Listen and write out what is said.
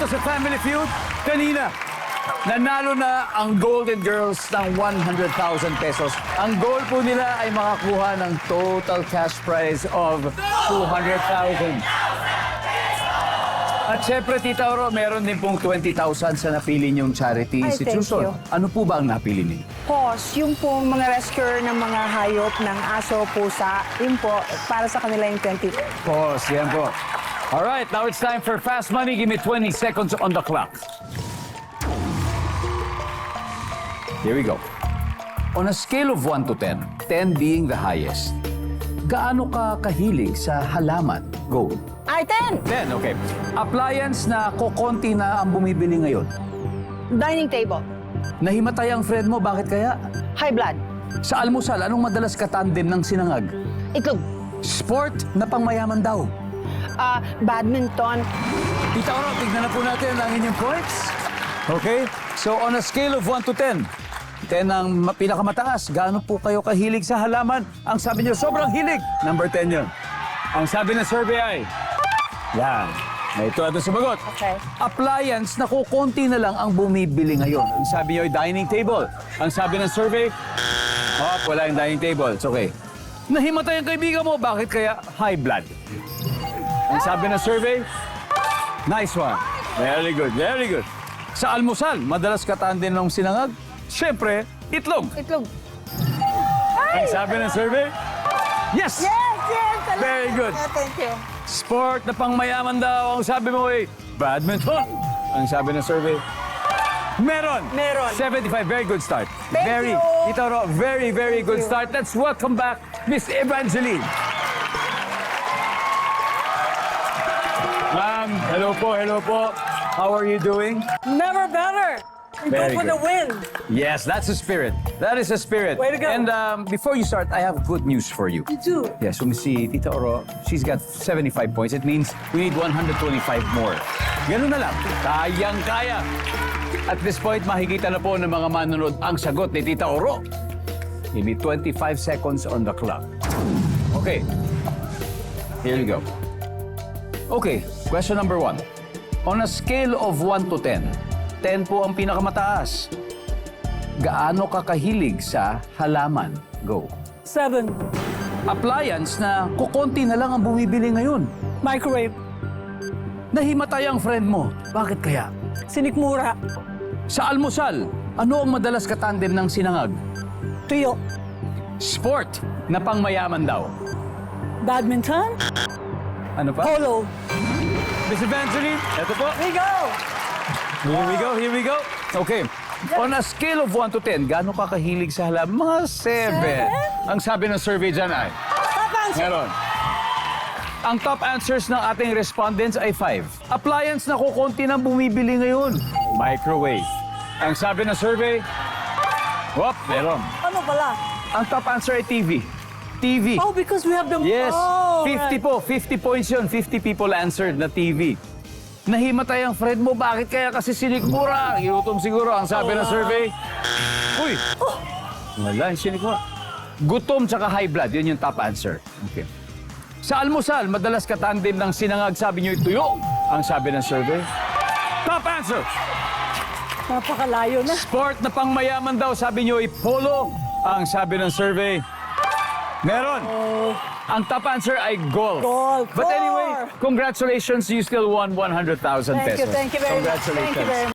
dito sa Family Feud. Kanina, nanalo na ang Golden Girls ng 100,000 pesos. Ang goal po nila ay makakuha ng total cash prize of 200,000. At syempre, Tita Oro, meron din pong 20,000 sa napili niyong charity Ay, institution. thank you. Ano po ba ang napili niyo? PAWS, yung pong mga rescuer ng mga hayop ng aso, pusa, yun po, para sa kanila yung 20. Pause, yan po. Alright, now it's time for Fast Money. Give me 20 seconds on the clock. Here we go. On a scale of 1 to 10, 10 being the highest, gaano ka kahilig sa halaman? Go. Ay, 10! 10, okay. Appliance na kokonti na ang bumibili ngayon. Dining table. Nahimatay ang friend mo, bakit kaya? High blood. Sa almusal, anong madalas katandem ng sinangag? Itlog. Sport na pangmayaman daw. Badminton. Tita Oro, tignan na po natin ang inyong points. Okay? So, on a scale of 1 to 10, 10 ang pinakamataas. Gaano po kayo kahilig sa halaman? Ang sabi niyo, sobrang hilig. Number 10 yun. Ang sabi ng survey ay, yan. May ito ato sumagot. Okay. Appliance na kukunti na lang ang bumibili ngayon. Ang sabi niyo ay dining table. Ang sabi ng survey, wala yung dining table. It's okay. Nahimatay ang kaibigan mo, bakit kaya high blood? Ang sabi ng survey, nice one. Very good, very good. Sa almusal, madalas kataan din ng sinangag. Siyempre, itlog. Itlog. Ang sabi ng survey, yes! Yes, yes! Salamat. Very good. Yeah, thank you. Sport na pangmayaman daw. Ang sabi mo ay badminton. Ang sabi ng survey, meron. Meron. 75, very good start. Thank very, you. Tita Oro, very, very good you. start. Let's welcome back Miss Evangeline. Ma'am, hello po, hello po. How are you doing? Never better. We Very go for the good. win. Yes, that's the spirit. That is the spirit. Way to go. And before you start, I have good news for you. You do. Yes, so si Tita Oro, she's got 75 points. It means we need 125 more. Ganun na lang. Kayang-kaya. At this point, makikita na po ng mga manonood ang sagot ni Tita Oro. Give me 25 seconds on the clock. Okay. Here you go. Okay, question number 1. On a scale of 1 to 10, 10 po ang pinakamataas. Gaano ka kahilig sa halaman? Go. 7. Appliance na kukonti na lang ang bumibili ngayon. Microwave. Nahimatay ang friend mo. Bakit kaya? Sinikmura. Sa almusal, ano ang madalas katandem ng sinangag? Tuyo. Sport na pangmayaman daw. Badminton. Ano pa? Polo. Miss Evangeline, eto po. We go. Here we go, here we go. Okay. On a scale of 1 to 10, gaano ka kahilig sa halaman? Mga 7. Ang sabi ng survey dyan ay? Top answer. Meron. Ang top answers ng ating respondents ay 5. Appliance na kukunti na bumibili ngayon. Microwave. Ang sabi ng survey? Meron. Ano pala? Ang top answer ay TV. TV. Oh, because we have the... Yes, Oh, 50 right. po. 50 points yun. 50 people answered na TV. Nahimatay ang friend mo. Bakit kaya kasi sinikmura? Ginutom siguro. Ang sabi ng survey. Uy! Wala, yung sinikmura. Gutom tsaka high blood. Yun yung top answer. Okay. Sa almusal, madalas katandem ng sinangag. Sabi nyo tuyo. Ang sabi ng survey. Top answer! Napakalayo na. Sport na pangmayaman daw. Sabi nyo polo. Ang sabi ng survey. Meron. Ang top answer ay golf. Golf. But anyway, congratulations, you still won 100,000 pesos. Thank you very much. Congratulations. Thank you very much.